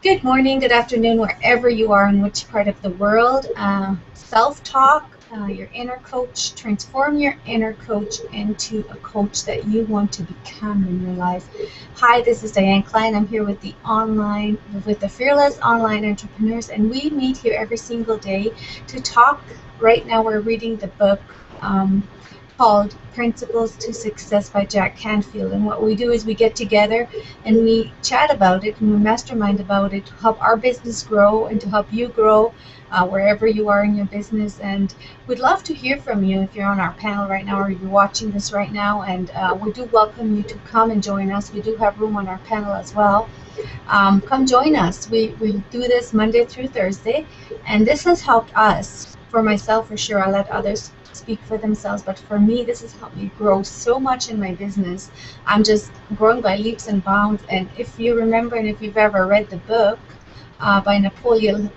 Good morning, good afternoon, wherever you are in which part of the world. Self-talk, your inner coach, transform your inner coach into a coach that you want to become in your life. Hi, this is Diane Klein. I'm here with the Fearless Online Entrepreneurs, and we meet here every single day to talk. Right now, we're reading the book. Called Principles to Success by Jack Canfield. And what we do is we get together and we chat about it and we mastermind about it to help our business grow and to help you grow wherever you are in your business. And we'd love to hear from you if you're on our panel right now or you're watching this right now. And we do welcome you to come and join us. We do have room on our panel as well. Come join us. We do this Monday through Thursday, and this has helped us. For myself, for sure, I'll let others speak for themselves, but for me, this has helped me grow so much in my business. I'm just growing by leaps and bounds. And if you remember, and if you've ever read the book by Napoleon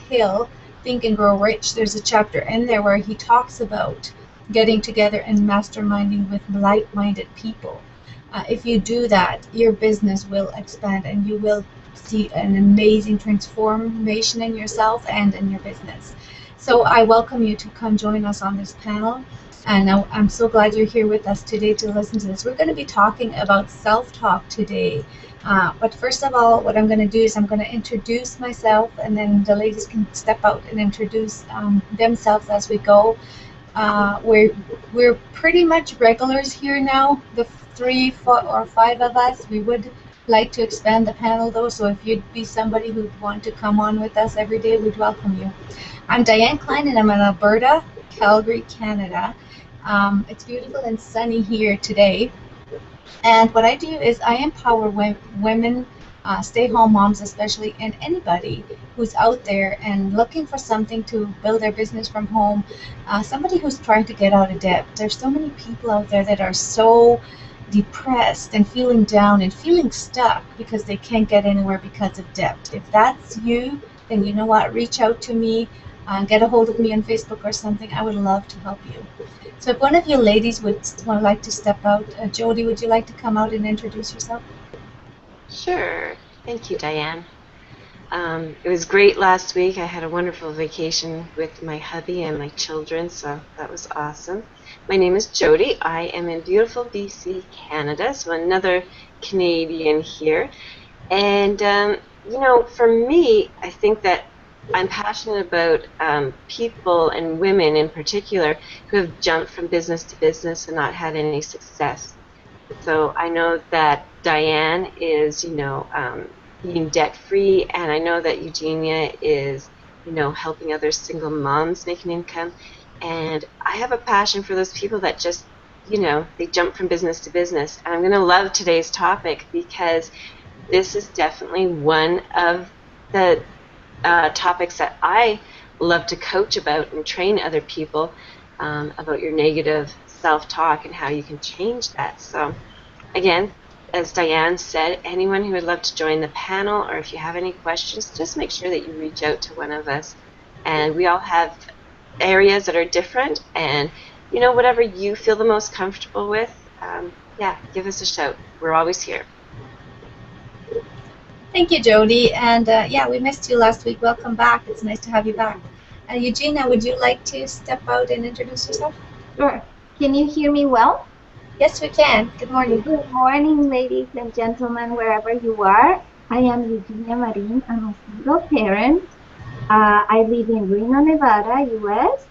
Hill, Think and Grow Rich, there's a chapter in there where he talks about getting together and masterminding with like-minded people. If you do that, your business will expand and you will see an amazing transformation in yourself and in your business. So I welcome you to come join us on this panel. And I'm so glad you're here with us today to listen to this. We're going to be talking about self-talk today. But first of all, what I'm going to do is I'm going to introduce myself, and then the ladies can step out and introduce themselves as we go. We're pretty much regulars here now, the 3, 4, or 5 of us. We would like to expand the panel though, so if you'd be somebody who'd want to come on with us every day, we'd welcome you. I'm Diane Klein and I'm in Alberta, Calgary, Canada. It's beautiful and sunny here today. And what I do is I empower women, stay-home moms especially, and anybody who's out there and looking for something to build their business from home, somebody who's trying to get out of debt. There's so many people out there that are so depressed and feeling down and feeling stuck because they can't get anywhere because of debt. If that's you, then you know what, reach out to me, get a hold of me on Facebook or something. I would love to help you. So if one of you ladies would like to step out, Jody, would you like to come out and introduce yourself? Sure. Thank you, Diane. It was great last week. I had a wonderful vacation with my hubby and my children, so that was awesome. My name is Jody. I am in beautiful BC, Canada, so another Canadian here. And, for me, I think that I'm passionate about people and women in particular who have jumped from business to business and not had any success. So I know that Diane is, being debt-free, and I know that Eugenia is, helping other single moms make an income. And I have a passion for those people that just, they jump from business to business. And I'm going to love today's topic because this is definitely one of the topics that I love to coach about and train other people about your negative self-talk and how you can change that. So again, as Diane said, anyone who would love to join the panel, or if you have any questions, just make sure that you reach out to one of us. And we all have areas that are different, and whatever you feel the most comfortable with, give us a shout. We're always here. Thank you, Jody. And we missed you last week. Welcome back. It's nice to have you back. Eugenia, would you like to step out and introduce yourself? Sure. Can you hear me well? Yes, we can. Good morning. Good morning, ladies and gentlemen, wherever you are. I am Eugenia Marin. I'm a single parent. I live in Reno, Nevada, U.S.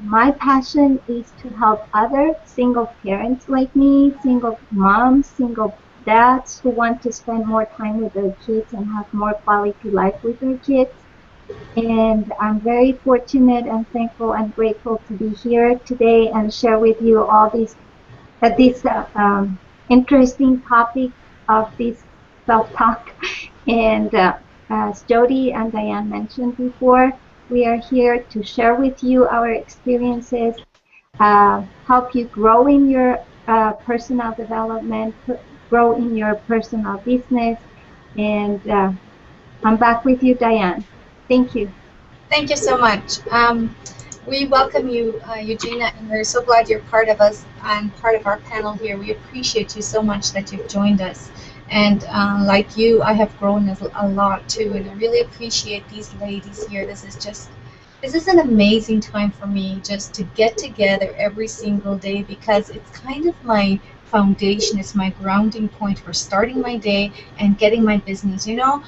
My passion is to help other single parents like me, single moms, single dads who want to spend more time with their kids and have more quality life with their kids. And I'm very fortunate and thankful and grateful to be here today and share with you all this interesting topic of this self-talk. And as Jody and Diane mentioned before, we are here to share with you our experiences, help you grow in your personal development, grow in your personal business. And I'm back with you, Diane. Thank you. Thank you so much. We welcome you, Eugenia, and we're so glad you're part of us and part of our panel here. We appreciate you so much that you've joined us. And like you, I have grown a lot too, and I really appreciate these ladies here. This is an amazing time for me just to get together every single day, because it's kind of my foundation, it's my grounding point for starting my day and getting my business. You know,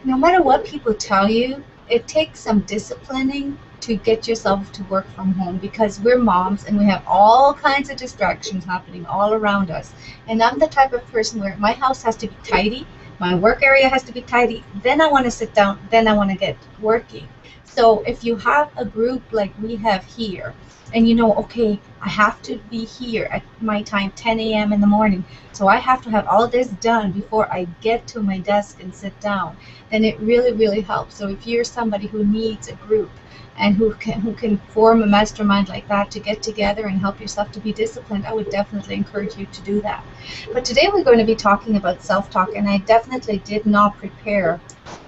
no matter what people tell you, it takes some disciplining to get yourself to work from home, because we're moms and we have all kinds of distractions happening all around us. And I'm the type of person where my house has to be tidy, my work area has to be tidy, then I want to sit down, then I want to get working. So if you have a group like we have here, and you know, okay, I have to be here at my time, 10 a.m. in the morning, so I have to have all this done before I get to my desk and sit down, then it really, really helps. So if you're somebody who needs a group and who can form a mastermind like that to get together and help yourself to be disciplined, I would definitely encourage you to do that. But today we're going to be talking about self-talk, and I definitely did not prepare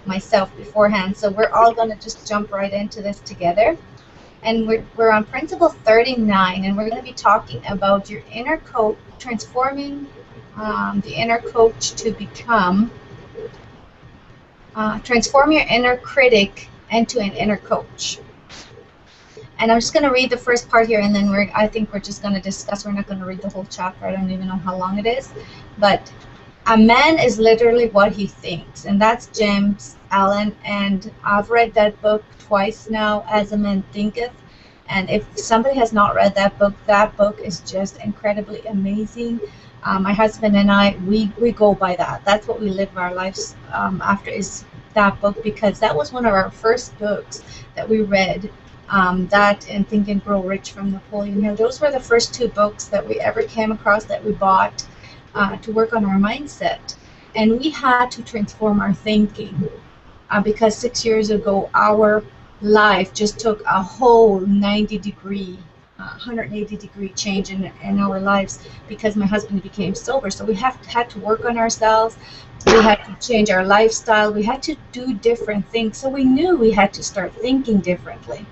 myself beforehand, so we're all going to just jump right into this together. And we're on principle 39, and we're going to be talking about your inner coach, transforming the inner coach to become, transform your inner critic into an inner coach. And I'm just going to read the first part here, and then I think we're just going to discuss. We're not going to read the whole chapter. I don't even know how long it is. But a man is literally what he thinks, and that's James Allen. And I've read that book twice now, As a Man Thinketh. And if somebody has not read that book is just incredibly amazing. My husband and I, we go by that. That's what we live our lives after, is that book, because that was one of our first books that we read. That and Think and Grow Rich from Napoleon Hill. Those were the first two books that we ever came across that we bought to work on our mindset. And we had to transform our thinking because 6 years ago our life just took a whole 90-degree 180-degree change in our lives, because my husband became sober. So we had to work on ourselves. We had to change our lifestyle. We had to do different things. So we knew we had to start thinking differently.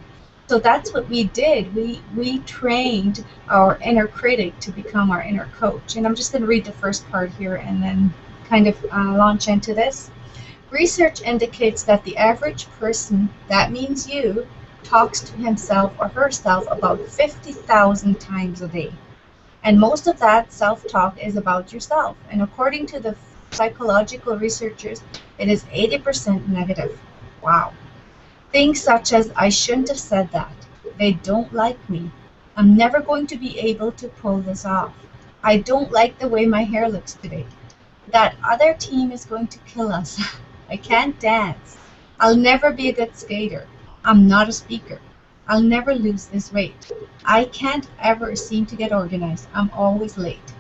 So that's what we did. We trained our inner critic to become our inner coach. And I'm just going to read the first part here and then kind of launch into this. Research indicates that the average person, that means you, talks to himself or herself about 50,000 times a day. And most of that self-talk is about yourself. And according to the psychological researchers, it is 80% negative. Wow. Things such as, I shouldn't have said that. They don't like me. I'm never going to be able to pull this off. I don't like the way my hair looks today. That other team is going to kill us. I can't dance. I'll never be a good skater. I'm not a speaker. I'll never lose this weight. I can't ever seem to get organized. I'm always late.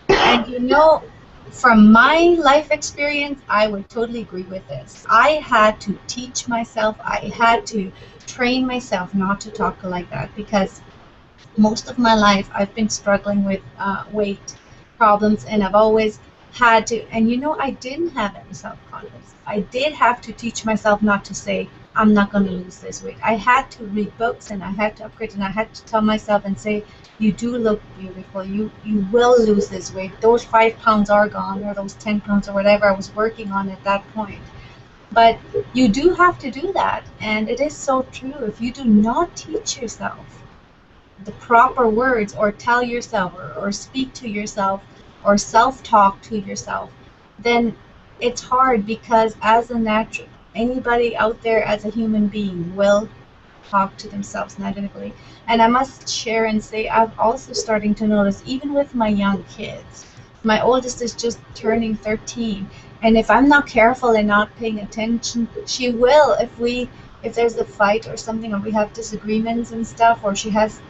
And you know, from my life experience, I would totally agree with this. I had to teach myself, I had to train myself not to talk like that, because most of my life I've been struggling with weight problems, and I've always had to, and you know, I didn't have any self-confidence. I did have to teach myself not to say, I'm not going to lose this weight. I had to read books, and I had to upgrade, and I had to tell myself and say, you do look beautiful. You will lose this weight. Those 5 pounds are gone, or those 10 pounds, or whatever I was working on at that point. But you do have to do that, and it is so true. If you do not teach yourself the proper words, or tell yourself, or speak to yourself, or self-talk to yourself, then it's hard, because as a natural, anybody out there as a human being will talk to themselves negatively. And I must share and say, I'm also starting to notice, even with my young kids, my oldest is just turning 13, and if I'm not careful and not paying attention, she will, if there's a fight or something, or we have disagreements and stuff, or she has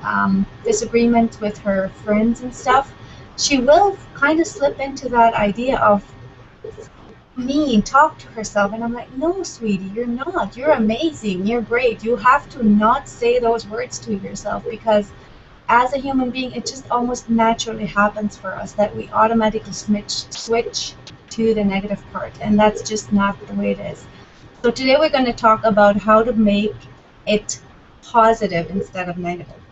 disagreements with her friends and stuff, she will kind of slip into that idea of me, talk to herself, and I'm like, no, sweetie, you're not. You're amazing. You're great. You have to not say those words to yourself, because as a human being, it just almost naturally happens for us that we automatically switch to the negative part, and that's just not the way it is. So today we're going to talk about how to make it positive instead of negative.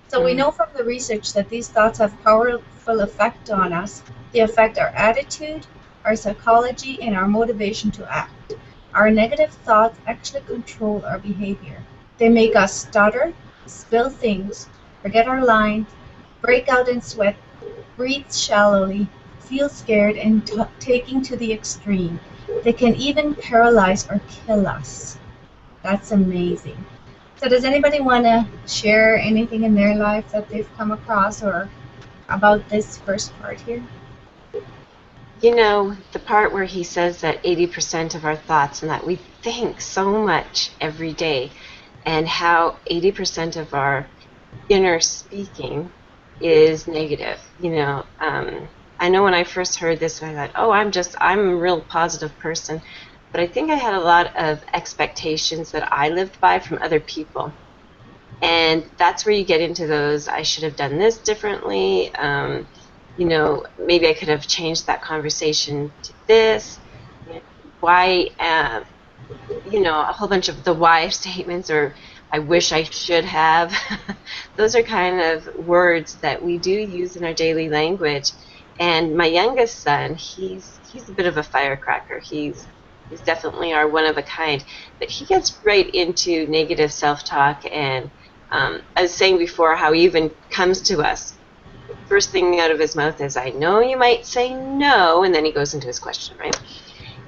So we know from the research that these thoughts have powerful effect on us, They affect our attitude, our psychology, and our motivation to act. Our negative thoughts actually control our behavior. They make us stutter, spill things, forget our lines, break out in sweat, breathe shallowly, feel scared, and taking to the extreme. They can even paralyze or kill us. That's amazing. So does anybody want to share anything in their life that they've come across or about this first part here? You know, the part where he says that 80% of our thoughts and that we think so much every day, and how 80% of our inner speaking is negative. I know when I first heard this, I thought, oh, I'm a real positive person. But I think I had a lot of expectations that I lived by from other people. And that's where you get into those, I should have done this differently. Maybe I could have changed that conversation to this. Why, a whole bunch of the why statements, or I wish I should have. Those are kind of words that we do use in our daily language. And my youngest son, he's a bit of a firecracker. He's definitely our one of a kind. But he gets right into negative self-talk. And I was saying before how he even comes to us. First thing out of his mouth is, I know you might say no, and then he goes into his question, right?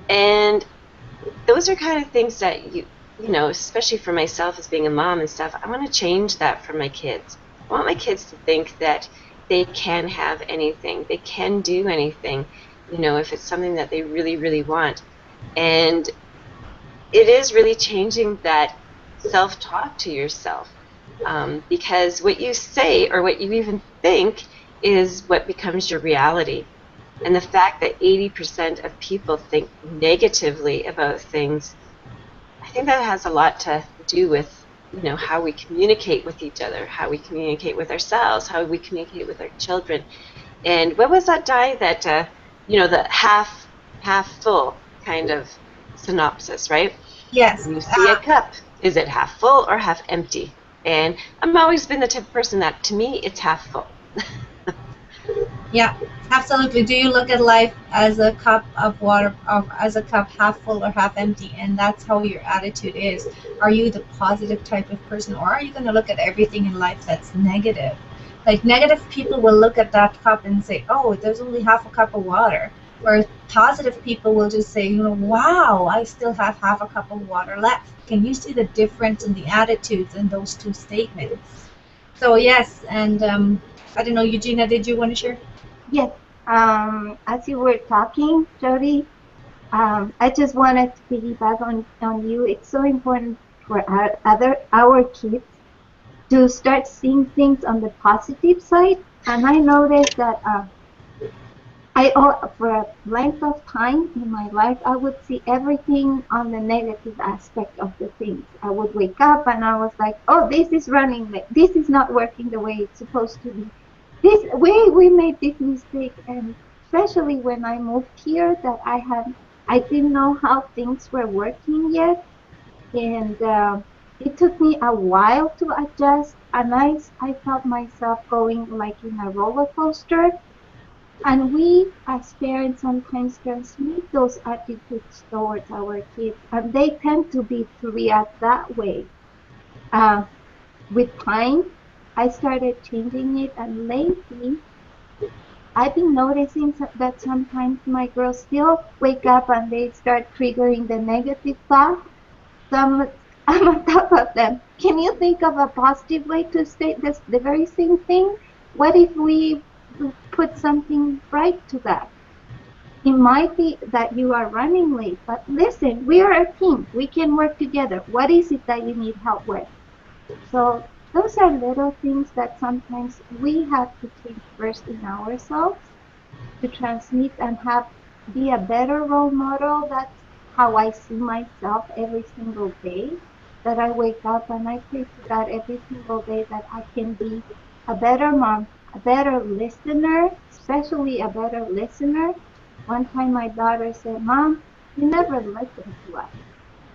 And those are kind of things that especially for myself as being a mom and stuff, I want to change that for my kids. I want my kids to think that they can have anything, they can do anything, if it's something that they really, really want. And it is really changing that self-talk to yourself, because what you say or what you even think is what becomes your reality. And the fact that 80% of people think negatively about things, I think that has a lot to do with, how we communicate with each other, how we communicate with ourselves, how we communicate with our children. And what was that, Di, that, the half full kind of synopsis, right? Yes. When you see a cup, is it half full or half empty? And I've always been the type of person that, to me, it's half full. Yeah, absolutely. Do you look at life as a cup of water, as a cup half full or half empty? And that's how your attitude is. Are you the positive type of person, or are you going to look at everything in life that's negative? Like, negative people will look at that cup and say, oh, there's only half a cup of water. Whereas positive people will just say, wow, I still have half a cup of water left. Can you see the difference in the attitudes in those two statements? So, yes, and I don't know, Eugenia, did you want to share? Yes. As you were talking, Jody, I just wanted to piggyback on you. It's so important for our kids to start seeing things on the positive side. And I noticed that for a length of time in my life, I would see everything on the negative aspect of the things. I would wake up and I was like, oh, this is running late. This is not working the way it's supposed to be. We made this mistake. And especially when I moved here, that I didn't know how things were working yet. And it took me a while to adjust. And I felt myself going like in a roller coaster. And we, as parents, sometimes transmit those attitudes towards our kids, and they tend to react that way. Uh, with time, I started changing it, and lately, I've been noticing that sometimes my girls still wake up and they start triggering the negative thought. So I'm on top of them. Can you think of a positive way to state the very same thing? What if we put something right to that? It might be that you are running late, but listen, we are a team. We can work together. What is it that you need help with? So those are little things that sometimes we have to change first in ourselves to transmit and be a better role model. That's how I see myself every single day. That I wake up and I pray to God every single day that I can be a better mom, a better listener, especially a better listener. One time my daughter said, Mom, you never listen to us.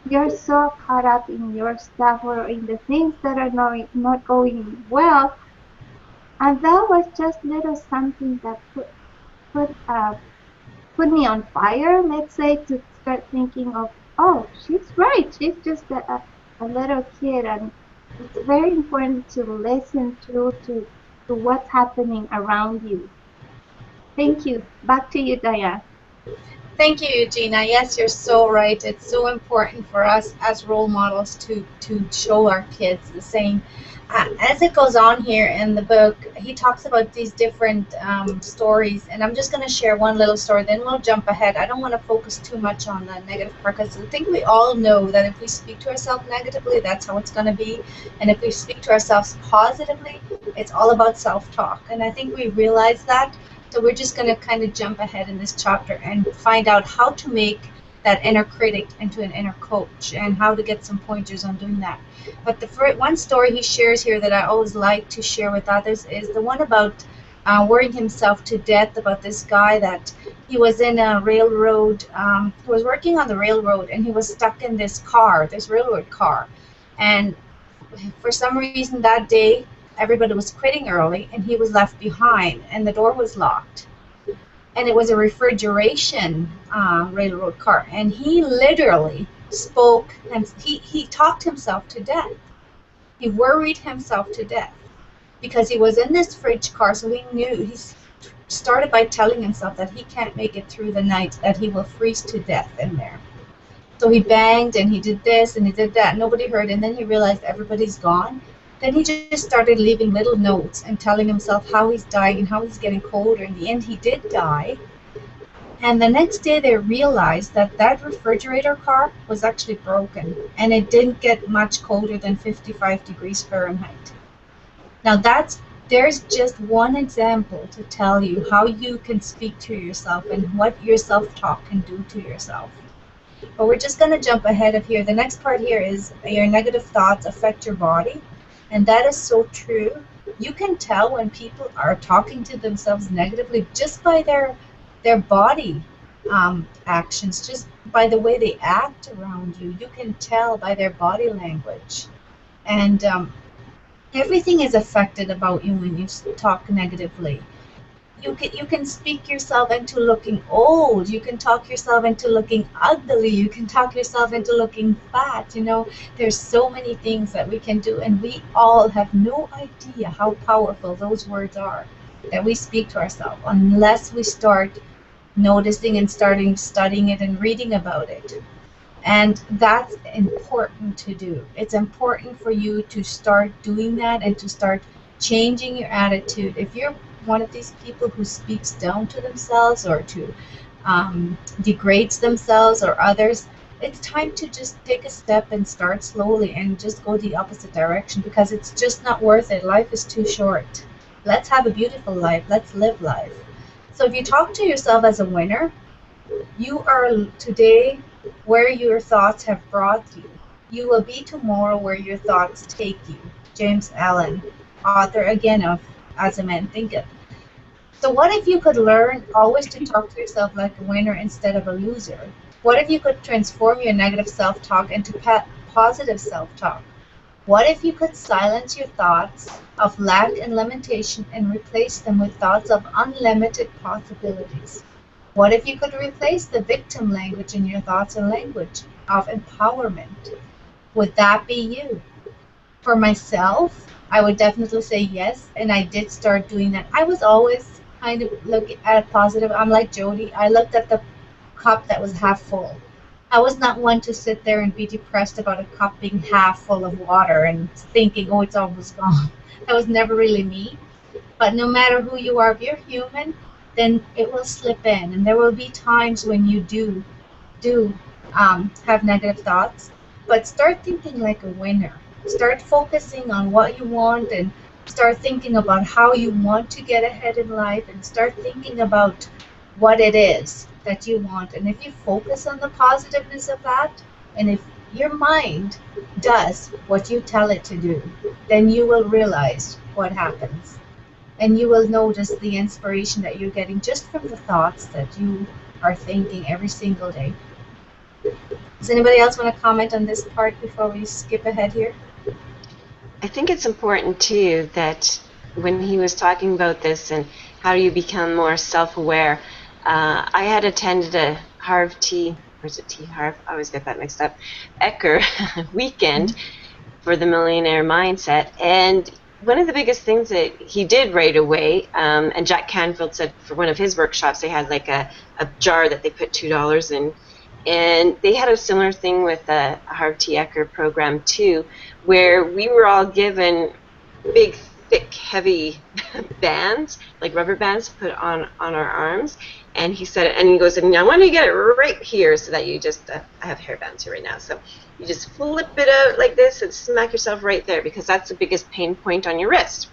You're so caught up in your stuff or in the things that are not going well. And that was just little something that put me on fire, let's say, to start thinking of, oh, she's right. She's just a little kid, and it's very important to listen to what's happening around you. Thank you. Back to you, Diane. Thank you, Eugenia. Yes, you're so right. It's so important for us as role models to show our kids the same. As it goes on here in the book, he talks about these different stories, and I'm just going to share one little story, then we'll jump ahead. I don't want to focus too much on the negative part, because I think we all know that if we speak to ourselves negatively, that's how it's going to be. And if we speak to ourselves positively, it's all about self-talk. And I think we realize that. So we're just going to kind of jump ahead in this chapter and find out how to make that inner critic into an inner coach, and how to get some pointers on doing that. But the one story he shares here that I always like to share with others is the one about worrying himself to death about this guy that he was in a railroad. He was working on the railroad, and he was stuck in this car, this railroad car. And for some reason that day, everybody was quitting early, and he was left behind, and the door was locked. And it was a refrigeration railroad car, and he literally spoke, and he talked himself to death. He worried himself to death because he was in this fridge car, so he knew, he started by telling himself that he can't make it through the night, that he will freeze to death in there. So he banged, and he did this and he did that. Nobody heard, and then he realized everybody's gone. Then he just started leaving little notes and telling himself how he's dying and how he's getting colder. In the end, he did die. And the next day, they realized that that refrigerator car was actually broken, and it didn't get much colder than 55 degrees Fahrenheit. Now there's just one example to tell you how you can speak to yourself and what your self-talk can do to yourself. But we're just going to jump ahead of here. The next part here is your negative thoughts affect your body. And that is so true. You can tell when people are talking to themselves negatively just by their body actions, just by the way they act around you. You can tell by their body language. And everything is affected about you when you talk negatively. You can speak yourself into looking old. You can talk yourself into looking ugly. You can talk yourself into looking fat. You know, there's so many things that we can do, and we all have no idea how powerful those words are that we speak to ourselves unless we start noticing and starting studying it and reading about it. And that's important to do. It's important for you to start doing that and to start changing your attitude. If you're one of these people who speaks down to themselves or to degrades themselves or others, it's time to just take a step and start slowly and just go the opposite direction, because it's just not worth it. Life is too short. Let's have a beautiful life. Let's live life. So if you talk to yourself as a winner, you are today where your thoughts have brought you. You will be tomorrow where your thoughts take you. James Allen, author again of As a Man Thinketh. So what if you could learn always to talk to yourself like a winner instead of a loser? What if you could transform your negative self-talk into positive self-talk? What if you could silence your thoughts of lack and limitation and replace them with thoughts of unlimited possibilities? What if you could replace the victim language in your thoughts and language of empowerment? Would that be you? For myself, I would definitely say yes, and I did start doing that. I was always kind of looking at positive. I'm like Jody. I looked at the cup that was half full. I was not one to sit there and be depressed about a cup being half full of water and thinking, oh, it's almost gone. That was never really me. But no matter who you are, if you're human, then it will slip in, and there will be times when you do have negative thoughts. But start thinking like a winner. Start focusing on what you want, and start thinking about how you want to get ahead in life, and start thinking about what it is that you want. And if you focus on the positiveness of that, and if your mind does what you tell it to do, then you will realize what happens. And you will notice the inspiration that you're getting just from the thoughts that you are thinking every single day. Does anybody else want to comment on this part before we skip ahead here? I think it's important too that when he was talking about this, and how do you become more self-aware? I had attended a Harv T, or is it T Harv? I always get that mixed up. Ecker weekend for the Millionaire Mindset, and one of the biggest things that he did right away, and Jack Canfield said for one of his workshops, they had like a jar that they put $2 in, and they had a similar thing with a Harv T. Ecker program too, where we were all given big, thick, heavy bands, like rubber bands, to put on our arms. And he said, and he goes, and I want you to get it right here so that you just, I have hair bands here right now, so you just flip it out like this and smack yourself right there, because that's the biggest pain point on your wrist.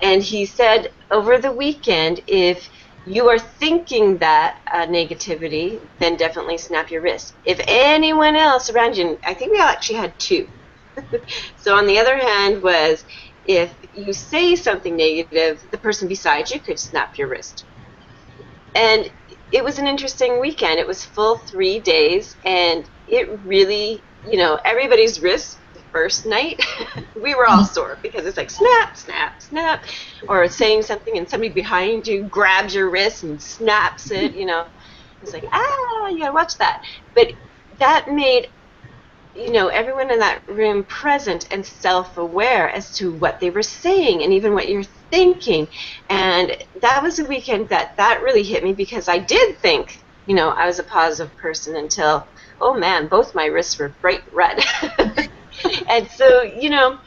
And he said, over the weekend, if you are thinking that negativity, then definitely snap your wrist. If anyone else around you, I think we actually had two. So on the other hand was, if you say something negative, the person beside you could snap your wrist. And it was an interesting weekend. It was full 3 days, and it really, you know, everybody's wrists the first night, we were all sore, because it's like snap, snap, snap, or saying something and somebody behind you grabs your wrist and snaps it, you know. It's like, you gotta watch that. But that made, you know, everyone in that room present and self-aware as to what they were saying and even what you're thinking. And that was a weekend that really hit me, because I did think, you know, I was a positive person until, oh man, both my wrists were bright red. And so, you know,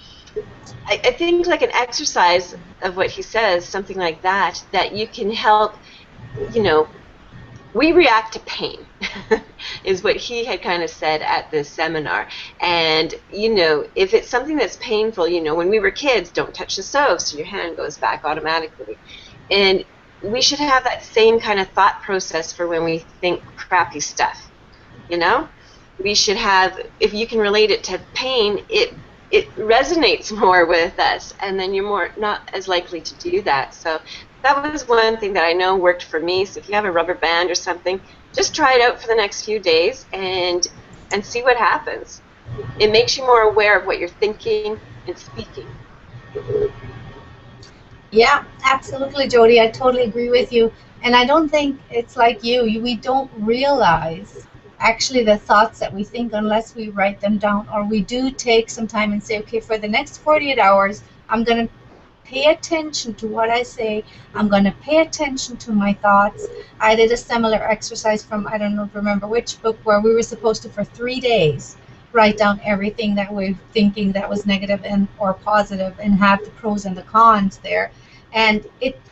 I think like an exercise of what he says, something like that, that you can help, you know, we react to pain, is what he had kind of said at this seminar. And, you know, if it's something that's painful, you know, when we were kids, don't touch the stove, so your hand goes back automatically. And we should have that same kind of thought process for when we think crappy stuff, you know? We should have, if you can relate it to pain, it resonates more with us, and then you're more not as likely to do that. So that was one thing that I know worked for me. So if you have a rubber band or something, just try it out for the next few days and see what happens. It makes you more aware of what you're thinking and speaking. Yeah, absolutely, Jody. I totally agree with you. And I don't think it's like you. We don't realize actually the thoughts that we think unless we write them down, or we do take some time and say, okay, for the next 48 hours, I'm going to pay attention to what I say. I'm going to pay attention to my thoughts. I did a similar exercise from, I don't know, remember which book, where we were supposed to, for 3 days, write down everything that we're thinking that was negative and or positive, and have the pros and the cons there. And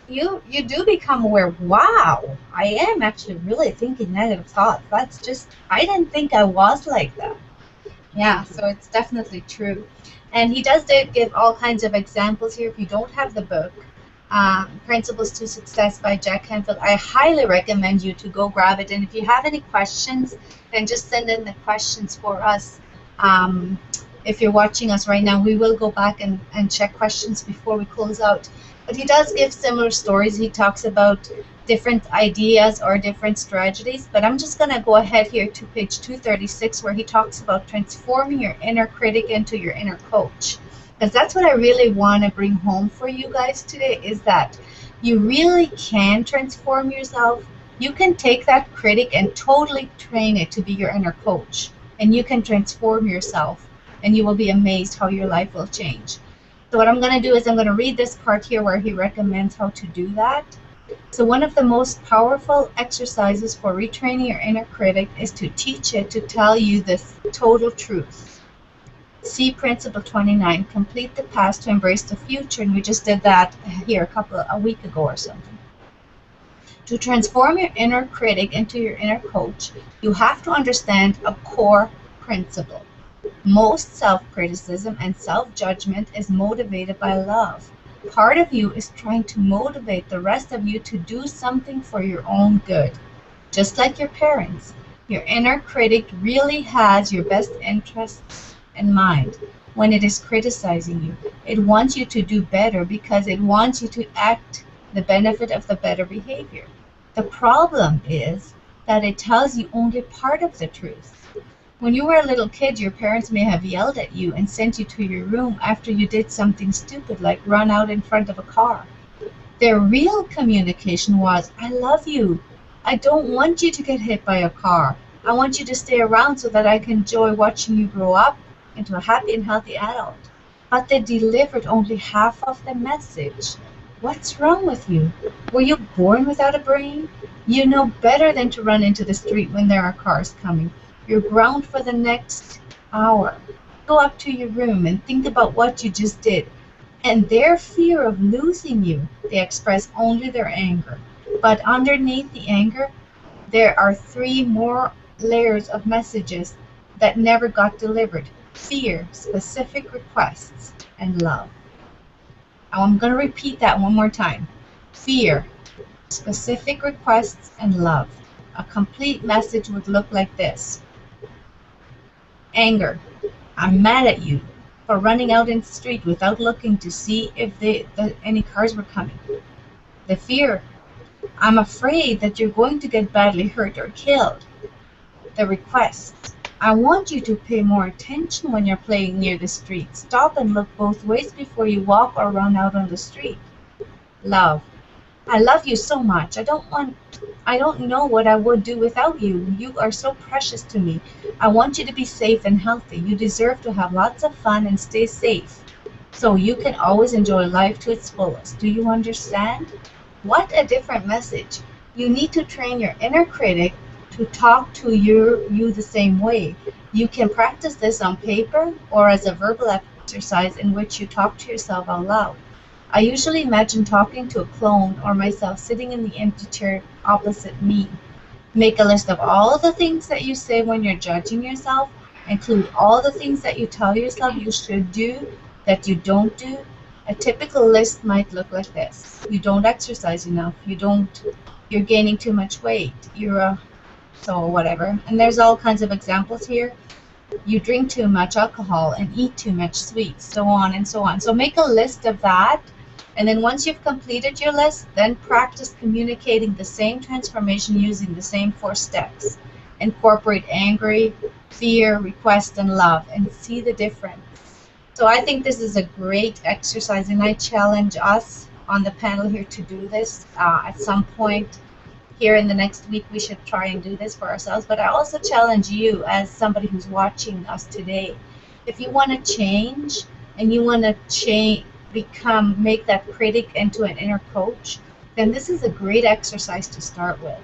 you do become aware, wow, I am actually really thinking negative thoughts. That's just, I didn't think I was like that. Yeah, so it's definitely true. And he does give all kinds of examples here. If you don't have the book, Principles to Success by Jack Canfield, I highly recommend you to go grab it. And if you have any questions, then just send in the questions for us. If you're watching us right now, we will go back and check questions before we close out. But he does give similar stories. He talks about different ideas or different strategies. But I'm just going to go ahead here to page 236, where he talks about transforming your inner critic into your inner coach. Because that's what I really want to bring home for you guys today, is that you really can transform yourself. You can take that critic and totally train it to be your inner coach. And you can transform yourself. And you will be amazed how your life will change. So what I'm going to do is I'm going to read this part here where he recommends how to do that. So one of the most powerful exercises for retraining your inner critic is to teach it to tell you the total truth. See Principle 29, complete the past to embrace the future. And we just did that here a week ago or something. To transform your inner critic into your inner coach, you have to understand a core principle. Most self-criticism and self-judgment is motivated by love. Part of you is trying to motivate the rest of you to do something for your own good. Just like your parents, your inner critic really has your best interests in mind when it is criticizing you. It wants you to do better because it wants you to act the benefit of the better behavior. The problem is that it tells you only part of the truth. When you were a little kid, your parents may have yelled at you and sent you to your room after you did something stupid, like run out in front of a car. Their real communication was, I love you. I don't want you to get hit by a car. I want you to stay around so that I can enjoy watching you grow up into a happy and healthy adult. But they delivered only half of the message. What's wrong with you? Were you born without a brain? You know better than to run into the street when there are cars coming. You're ground for the next hour. Go up to your room and think about what you just did. And their fear of losing you, they express only their anger. But underneath the anger, there are three more layers of messages that never got delivered: fear, specific requests, and love. I'm going to repeat that one more time. Fear, specific requests, and love. A complete message would look like this: anger, I'm mad at you for running out in the street without looking to see if any cars were coming. The fear, I'm afraid that you're going to get badly hurt or killed. The request, I want you to pay more attention when you're playing near the street. Stop and look both ways before you walk or run out on the street. Love, I love you so much. I don't know what I would do without you. You are so precious to me. I want you to be safe and healthy. You deserve to have lots of fun and stay safe, so you can always enjoy life to its fullest. Do you understand? What a different message. You need to train your inner critic to talk to you the same way. You can practice this on paper or as a verbal exercise in which you talk to yourself out loud. I usually imagine talking to a clone or myself sitting in the empty chair opposite me. Make a list of all the things that you say when you're judging yourself. Include all the things that you tell yourself you should do that you don't do. A typical list might look like this: you don't exercise enough, you're gaining too much weight, so whatever. And there's all kinds of examples here. You drink too much alcohol and eat too much sweets, so on and so on. So make a list of that. And then once you've completed your list, then practice communicating the same transformation using the same 4 steps. Incorporate anger, fear, request, and love, and see the difference. So I think this is a great exercise, and I challenge us on the panel here to do this at some point here in the next week. We should try and do this for ourselves, but I also challenge you as somebody who's watching us today. If you want to change and you want to make that critic into an inner coach, then this is a great exercise to start with.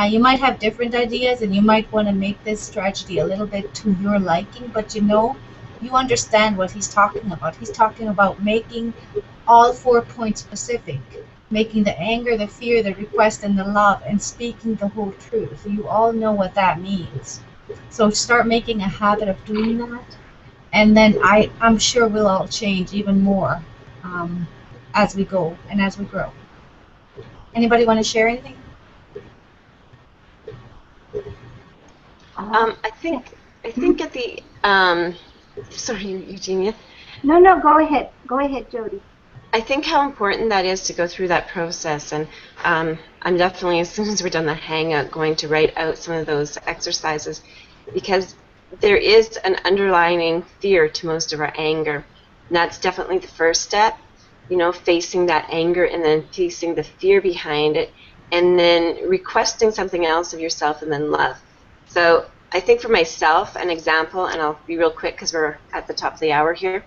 You might have different ideas, and you might want to make this strategy a little bit to your liking, but you understand what he's talking about. He's talking about making all 4 points specific, making the anger, the fear, the request, and the love, and speaking the whole truth. You all know what that means. So start making a habit of doing that, and then I'm sure we'll all change even more as we go and as we grow. Anybody want to share anything? I think at the sorry, Eugenia. No, go ahead. Go ahead, Jody. I think how important that is to go through that process, and I'm definitely, as soon as we're done the hangout, going to write out some of those exercises, because there is an underlying fear to most of our anger, and that's definitely the first step. Facing that anger and then facing the fear behind it, and then requesting something else of yourself, and then love. So I think for myself, an example, and I'll be real quick because we're at the top of the hour here,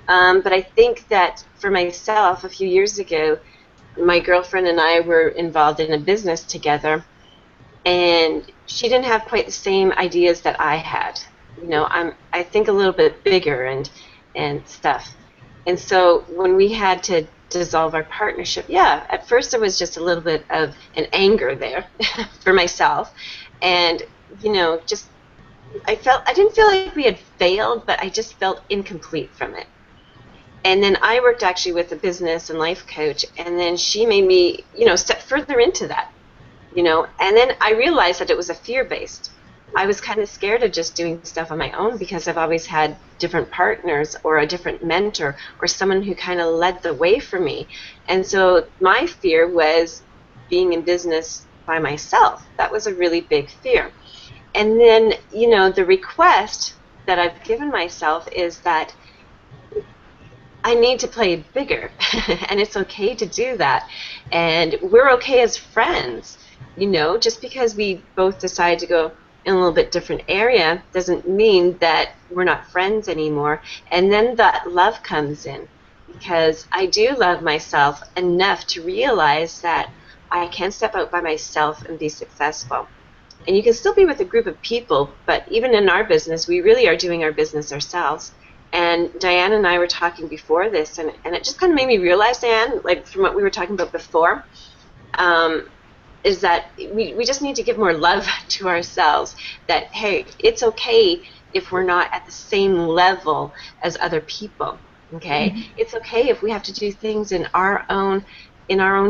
but I think that for myself, a few years ago, my girlfriend and I were involved in a business together, and she didn't have quite the same ideas that I had. I think a little bit bigger and stuff. And so when we had to dissolve our partnership, at first there was just a little bit of an anger there for myself, and I didn't feel like we had failed, but I just felt incomplete from it. And then I worked actually with a business and life coach, and then she made me, step further into that, and then I realized that it was a fear-based. I was kind of scared of just doing stuff on my own because I've always had different partners or a different mentor or someone who kind of led the way for me. And so my fear was being in business by myself. That was a really big fear. And then, the request that I've given myself is that I need to play bigger, and it's okay to do that. And we're okay as friends. Just because we both decide to go in a little bit different area doesn't mean that we're not friends anymore. And then that love comes in, because I do love myself enough to realize that I can step out by myself and be successful. And you can still be with a group of people, but even in our business, we really are doing our business ourselves. And Diane and I were talking before this, and it just kind of made me realize, Diane, like from what we were talking about before, is that we just need to give more love to ourselves. That, hey, it's okay if we're not at the same level as other people. Okay, it's okay if we have to do things in our own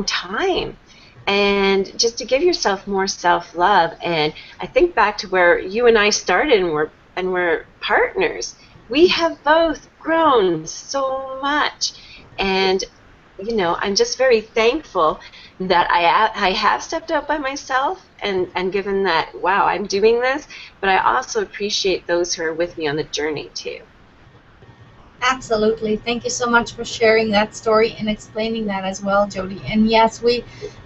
time, and just to give yourself more self-love. And I think back to where you and I started, and we're partners. We have both grown so much, and I'm just very thankful that I have stepped out by myself and given that, wow, I'm doing this, but I also appreciate those who are with me on the journey too. Absolutely. Thank you so much for sharing that story and explaining that as well, Jody. And yes,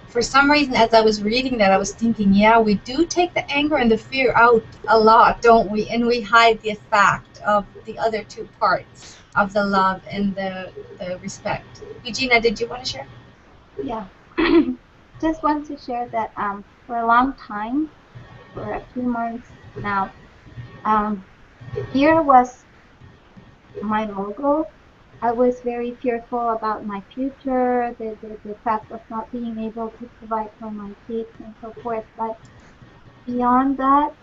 for some reason, as I was reading that, I was thinking, yeah, we do take the anger and the fear out a lot, don't we? And we hide the fact of the other two parts of the love and the respect. Eugenia, did you want to share? Yeah. Just want to share that for a long time, for a few months now, fear was my logo. I was very fearful about my future, the fact of not being able to provide for my kids and so forth. But beyond that,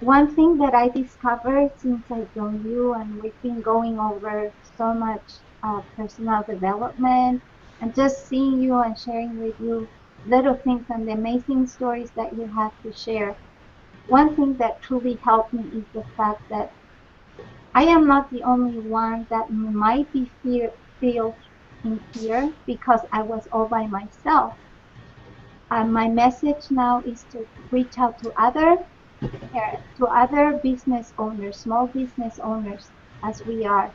one thing that I discovered since I joined you, and we've been going over so much personal development, and just seeing you and sharing with you little things and the amazing stories that you have to share. One thing that truly helped me is the fact that I am not the only one that might be feel in fear, because I was all by myself. And my message now is to reach out to other business owners, small business owners, as we are,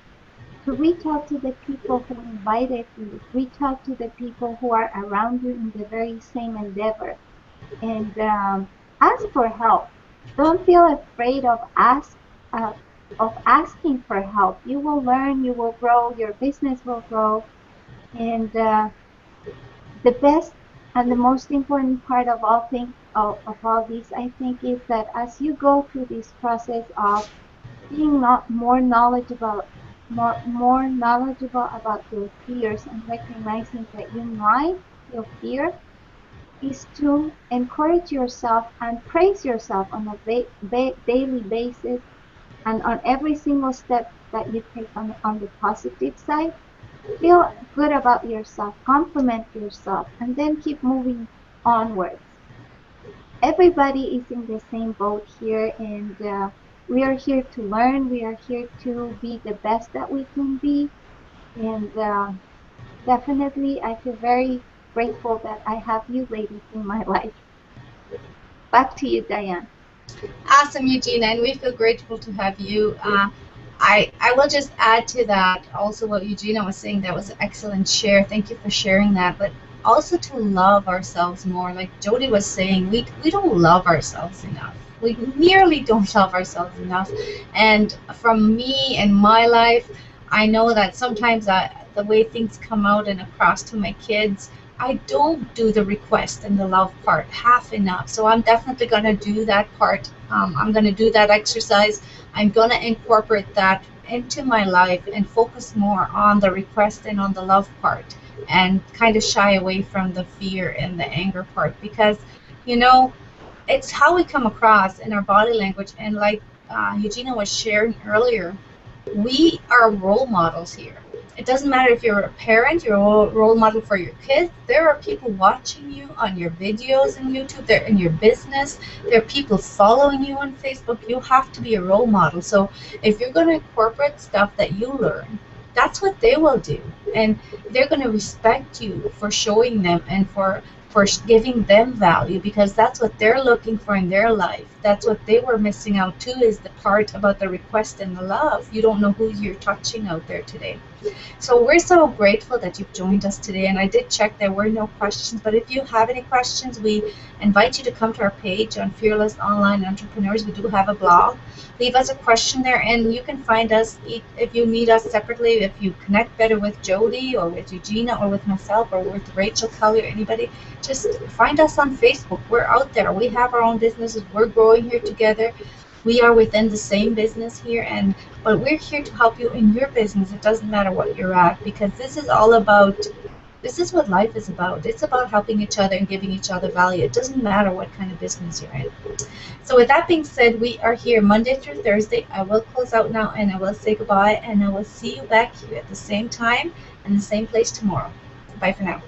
to reach out to the people who invited you, reach out to the people who are around you in the very same endeavor, and ask for help. Don't feel afraid of asking for help. You will learn, you will grow, your business will grow, and the best and the most important part of of all this, I think, is that as you go through this process of being not more knowledgeable about your fears, and recognizing that you might feel fear, is to encourage yourself and praise yourself on a daily basis, and on every single step that you take on the positive side. Feel good about yourself, compliment yourself, and then keep moving onwards. Everybody is in the same boat here, and we are here to learn. We are here to be the best that we can be, and definitely I feel very grateful that I have you ladies in my life. Back to you, Diane. Awesome, Eugenia, and we feel grateful to have you. I will just add to that also what Eugenia was saying. That was an excellent share. Thank you for sharing that. But also to love ourselves more. Like Jody was saying, we don't love ourselves enough. We nearly don't love ourselves enough. And from me and my life, I know that sometimes the way things come out and across to my kids, I don't do the request and the love part half enough. So I'm definitely going to do that part. I'm going to do that exercise. I'm going to incorporate that into my life and focus more on the request and on the love part, and kind of shy away from the fear and the anger part, because, you know, it's how we come across in our body language. And like Eugenia was sharing earlier, we are role models here. It doesn't matter if you're a parent, you're a role model for your kids. There are people watching you on your videos on YouTube. They're in your business. There are people following you on Facebook. You have to be a role model. So if you're going to incorporate stuff that you learn, that's what they will do. And they're going to respect you for showing them and for giving them value, because that's what they're looking for in their life. That's what they were missing out too, is the part about the request and the love. You don't know who you're touching out there today. So we're so grateful that you've joined us today, and I did check there were no questions, but if you have any questions, we invite you to come to our page on Fearless Online Entrepreneurs. We do have a blog. Leave us a question there, and you can find us if you meet us separately. If you connect better with Jody or with Eugenia or with myself or with Rachel Kelly or anybody, just find us on Facebook. We're out there. We have our own businesses. We're growing here together. We are within the same business here, but we're here to help you in your business. It doesn't matter what you're at, because this is all about, this is what life is about. It's about helping each other and giving each other value. It doesn't matter what kind of business you're in. So with that being said, we are here Monday through Thursday. I will close out now and I will say goodbye, and I will see you back here at the same time and the same place tomorrow. Bye for now.